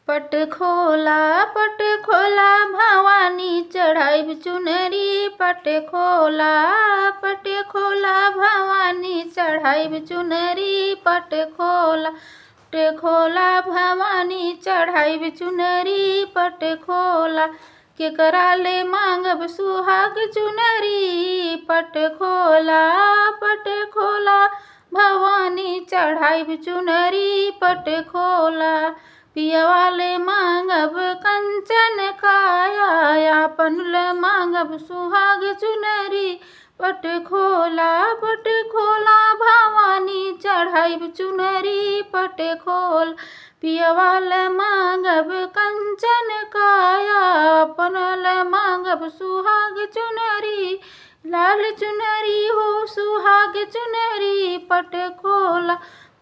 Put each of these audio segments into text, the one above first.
पट खोला भवानी चढ़ाई चुनरी। पट खोला भवानी चढ़ाई चुनरी। पट खोला भवानी चढ़ाई चुनरी। पट खोला केकरा ले मांगब सुहाग चुनरी। पट खोला भवानी चढ़ाई चुनरी। पट खोला पियवा ले मांगब कंचन काया। आपन ले मांगब सुहाग चुनरी। पट खोला भवानी चढ़ाई चुनरी। पट खोला पियवा ले मांगब कंचन काया। आपन ले मांगब सुहाग चुनरी। लाल चुनरी हो सुहाग चुनरी।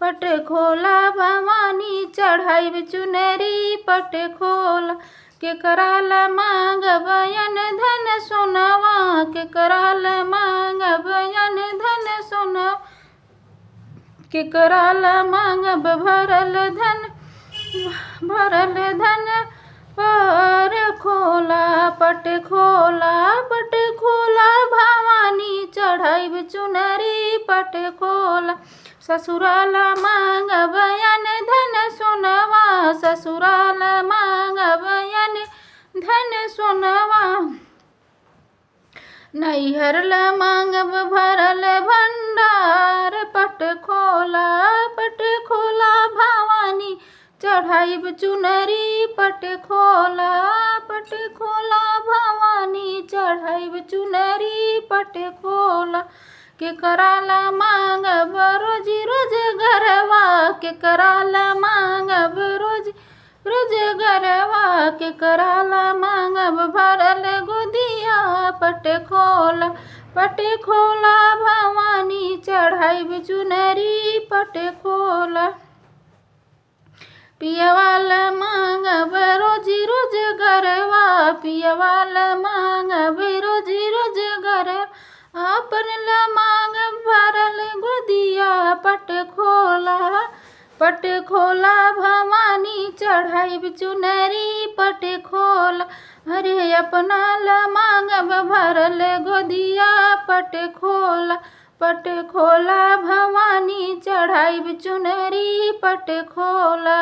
पट खोला भवानी चढ़ाई चुनरी। पट खोला केकरा ले मांगब अन धन सोनवा। केकरा ले मांगब अन धन सोनवा। केकरा ले मांगब भरल धन पर खोला। पट खोला भवानी चढ़ाई चुनरी। पट खोला ससुराल मांगब अन धन सोनवा। ससुराल मांगब अन धन सोनवा। नैहर ल मांगब भरल भंडार। पट खोला भवानी चढ़ाई चुनरी। पट खोला भवानी चढ़ाई चुनरी। पट खोला केकरा ले मांगब रोजी रोजगरवा। केकरा ले मांगब रोजी रोजगरवा। केकरा ले मांगब भरल गोदिया। पट खोला भवानी चढ़ाई चुनरी। पट खोला पियवा ले मांगब रोजी रोजगरवा। पियवा ले मांगब रोजी रोजगरवा। आपन ले मांगब भरल गोदिया। पट खोला भवानी चढ़ाई चुनरी। पट खोला अरे अपना ले मांगब भरल गोदिया। पट खोला भवानी चढ़ाई चुनरी। पट खोला।